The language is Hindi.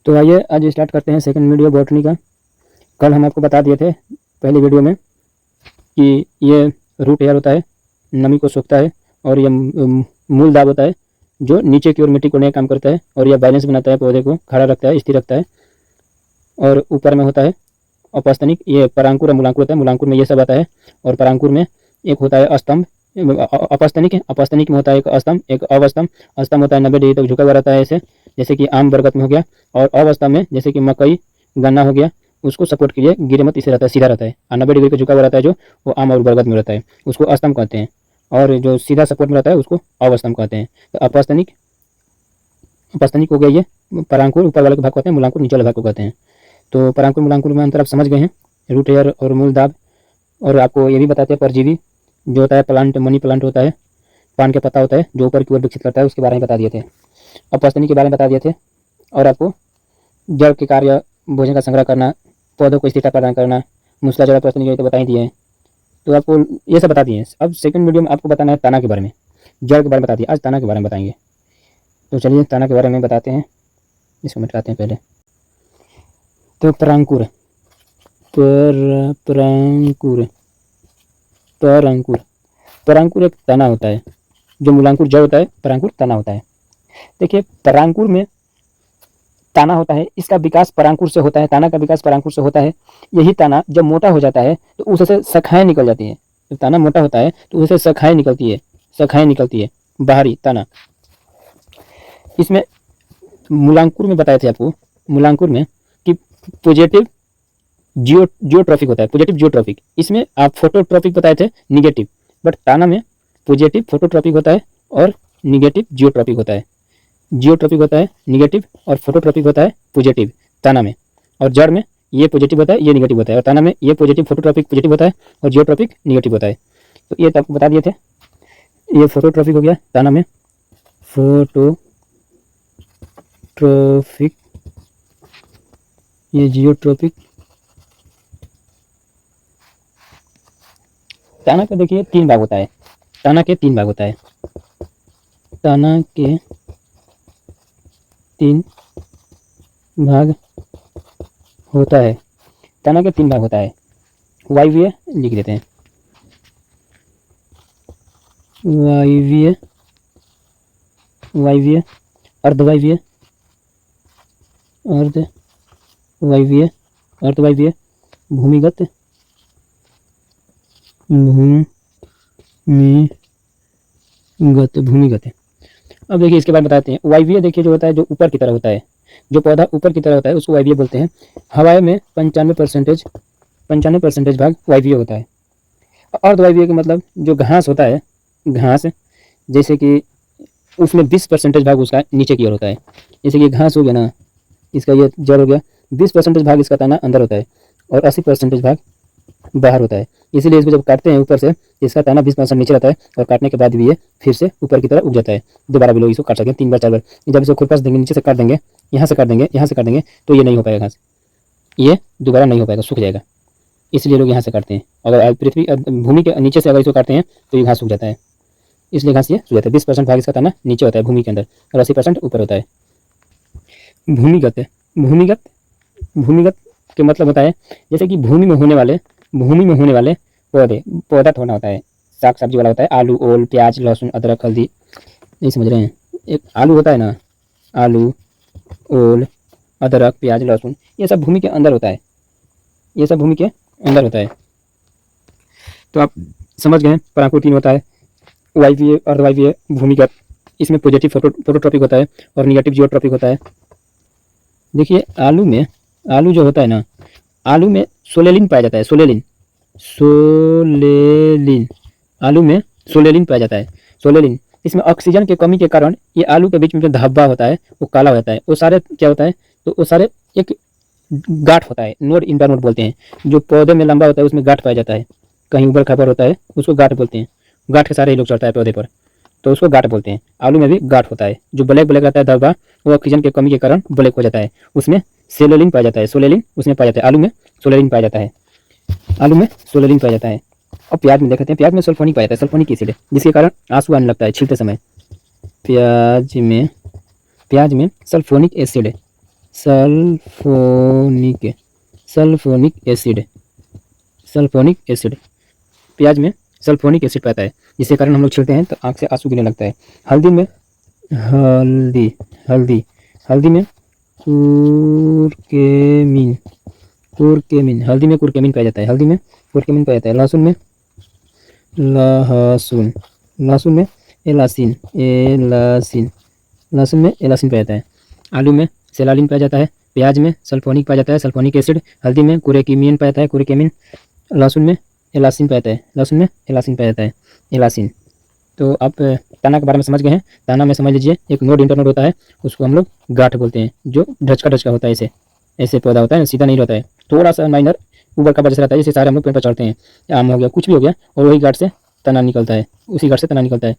तो आइए आज स्टार्ट करते हैं सेकंड वीडियो बॉटनी का। कल हम आपको बता दिए थे पहली वीडियो में कि ये रूट एयर होता है, नमी को सोखता है, और ये मूल दाब होता है जो नीचे की ओर मिट्टी को नहीं काम करता है, और यह बैलेंस बनाता है, पौधे को खड़ा रखता है, स्थिर रखता है। और ऊपर में होता है अपस्तनिक, ये परांकुर और मूलांकुर होता है। मूलांकुर में ये सब आता है, और परांकुर में एक होता है स्तंभ, अपस्तनिक है। अपस्तनिक में होता है एक स्तंभ, एक अवस्तंभ। स्तंभ होता है 90 डिग्री तक झुका हुआ रहता है ऐसे, जैसे कि आम बरगद में हो गया। और अवस्तंभ में जैसे कि मकई गन्ना हो गया, उसको सपोर्ट के लिए गिरे मत इसे रहता है, सीधा रहता है। 90 डिग्री का झुका हुआ रहता है जो, वो आम और बरगद में रहता है, उसको स्तंभ कहते हैं। और जो सीधा सपोर्ट में रहता है उसको अवस्तंभ कहते हैं। तो अपस्तनिक, अपस्तनिक हो गया ये परांकुर, ऊपर वाले को भाग कहते हैं। मूलांकुर नीचे वाले भाग को कहते हैं। तो परांकुर मूलांकुर में अंतर आप समझ गए हैं, रूट एयर और मूल दाब। और आपको ये भी बताते हैं परजीवी जो होता है, प्लांट मनी प्लांट होता है, पान के पत्ता होता है जो ऊपर की ओर विकसित करता है, उसके बारे में बता दिए थे। अपस्तनिक के बारे में बता दिए थे। और आपको जड़ के कार्य, भोजन का संग्रह करना, पौधों को स्थिरता प्रदान करना, मूसला जड़ अपस्तनिक तो बता ही दिए हैं। तो आपको ये सब बता दिए हैं। अब सेकंड वीडियो में आपको बताना है तना के बारे में, जड़ के बारे में बता दिए, आज तना के बारे में बताएंगे। तो चलिए तना के बारे में बताते हैं, इसको मिटाते हैं पहले। तो परांकुर, परांकुर परांकुर परांकुर एक तना होता है, जो मूलांकुर जड़ होता है, परांकुर तना होता है। देखिए परांकुर में ताना होता है, इसका विकास परांकुर से होता है, ताना का विकास परांकुर से होता है। यही ताना जब मोटा हो जाता है तो उससे शाखाएं निकल जाती है। जब ताना मोटा होता है तो उससे शाखाएं निकलती है, शाखाएं निकलती है बाहरी ताना। इसमें मूलांकुर में बताए थे आपको, मूलांकुर में कि पॉजिटिव जियोट्रॉफिक होता है, पॉजिटिव जियोट्रॉफिक। इसमें आप फोटोट्रॉपिक बताए थे, निगेटिव। बट ताना में पॉजिटिव फोटोट्रॉपिक होता है और निगेटिव जियोट्रॉपिक होता है। जियोट्रॉपिक होता है निगेटिव, और फोटोट्रॉपिक होता है पॉजिटिव ताना में। और जड़ में ये पॉजिटिव होता है, ये निगेटिव होता है। और ताना में ये पॉजिटिव फोटोट्रॉपिक पॉजिटिव होता है और जियोट्रॉपिक निगेटिव होता है। तो ये तो आपको बता दिए थे। ये फोटोट्रॉपिक हो गया ताना में, फोटोट्रॉपिक। ये जियोट्रॉपिक। ताना का देखिए 3 भाग होता है, ताना के 3 भाग होता है, ताना के 3 भाग होता है। ताना के 3 भाग होता है। वायवीय लिख देते हैं, वायवीय, वायवीय, अर्धवायवीय, अर्धवायवीय, अर्धवायवीय, भूमिगत, भूमिगत। अब देखिए इसके बाद बताते हैं वायवीय। देखिए जो होता है, जो ऊपर की तरह होता है, जो पौधा ऊपर की तरह होता है उसको वायवीय बोलते हैं। हवाई में 95% भाग वायवीय होता है। अर्धवायवीय का मतलब जो घास होता है, घास, जैसे कि उसमें 20% भाग उसका नीचे की ओर होता है। जैसे कि घास हो गया ना, इसका ये जड़ हो गया, 20% भाग इसका तना अंदर होता है और 80% भाग बाहर होता है। इसीलिए इसको जब काटते हैं ऊपर से, इसका तना 20% नीचे रहता है, और काटने के बाद भी ये फिर से ऊपर की तरफ उग जाता है। दोबारा भी लोग इसको काट सकते हैं 3 बार 4 बार। जब इसको खुरपा से देंगे, नीचे से काट देंगे, यहाँ से काट देंगे, यहाँ से काट देंगे, तो ये नहीं हो पाएगा घास, ये दोबारा नहीं हो पाएगा, सूख जाएगा। इसलिए लोग यहाँ से काटते हैं। अगर पृथ्वी भूमि के नीचे से अगर इसको काटते हैं तो ये घास सूख जाता है, इसलिए घास ये सूख जाता है। 20% भाग इसका तना नीचे होता है भूमि के अंदर, और 80% ऊपर होता है। भूमिगत, भूमिगत, भूमिगत के मतलब होता है जैसे कि भूमि में होने वाले पौधे, पौधा थोड़ा होता है, साग सब्जी वाला होता है, आलू, ओल, प्याज, लहसुन, अदरक, हल्दी। नहीं समझ रहे हैं? एक आलू होता है ना, आलू, ओल, अदरक, प्याज, लहसुन, ये सब भूमि के अंदर होता है, ये सब भूमि के अंदर होता है। तो आप समझ गए, परांकुर 3 होता है, वायवीय, अर्धवायवीय, भूमिगत। इसमें पॉजिटिव फोटोट्रॉपिक होता है और निगेटिव जियोट्रॉपिक होता है। देखिए आलू में, आलू जो होता है ना, आलू में सोलेलिन पाया जाता है, सोलेलिन, सोलेलिन, आलू में सोलेलिन पाया जाता है, सोलेलिन। इसमें ऑक्सीजन की कमी के कारण ये आलू के बीच में जो धब्बा होता है वो काला हो जाता है। वो सारे क्या होता है, तो वो सारे एक गांठ होता है, नोड इंटर नोड बोलते हैं। जो पौधे में लंबा होता है उसमें गांठ पाया जाता है, कहीं ऊपर खबर होता है उसको गांठ बोलते हैं। गांठ के सारे ही लोग चढ़ता है पौधे पर, तो उसको गांठ बोलते हैं। आलू में भी गांठ होता है, जो ब्लैक ब्लैक रहता है धब्बा, वो ऑक्सीजन की कमी के कारण ब्लैक हो जाता है। उसमें सेलोलिन पाया जाता है, सोलेलिन उसमें पाया जाता है, आलू में सोलेलिन पाया जाता है, आलू में सोलेलिन पाया जाता है। और प्याज में देखते हैं, प्याज में सल्फोनिक पाया जाता है, सल्फोनिक एसिड, जिसके कारण आंसू आने लगता है छीलते समय। प्याज में sulphonic acid, sulphonic sulphonic acid sulphonic acid. प्याज में सल्फोनिक एसिड पाता है, जिसके कारण हम लोग छीलते हैं तो आँख से आंसू गिरने लगता है। हल्दी में हल्दी हल्दी हल्दी में कुरकेमिन कुरकेमिन हल्दी में कुरकेमिन पाया जाता है। हल्दी में कुरकेमिन पाया जाता है। लहसुन में लहसुन लहसुन में एलासिन एलासिन लहसुन में एलासिन पाया जाता है। आलू में सेलालिन पाया जाता है। प्याज में सल्फोनिक पाया जाता है, सल्फोनिक एसिड। हल्दी में कुरकेमिन पाया जाता है, कुरकेमिन। लहसुन में एलासिन पाया जाता है, लहसुन में एलासिन पाया जाता है, एलासिन। तो आप ताना के बारे में समझ गए हैं। ताना में समझ लीजिए एक नोड इंटरनोड होता है, उसको हम लोग गांठ बोलते हैं, जो ढचका ढचका होता है। ऐसे ऐसे पौधा होता है, सीधा नहीं रहता है, थोड़ा सा माइनर ऊपर का जैसा रहता है। जैसे सारे हम लोग पेड़ पर चढ़ते हैं, आम हो गया, कुछ भी हो गया, और वही गांठ से तना निकलता है, उसी गांठ से तना निकलता है।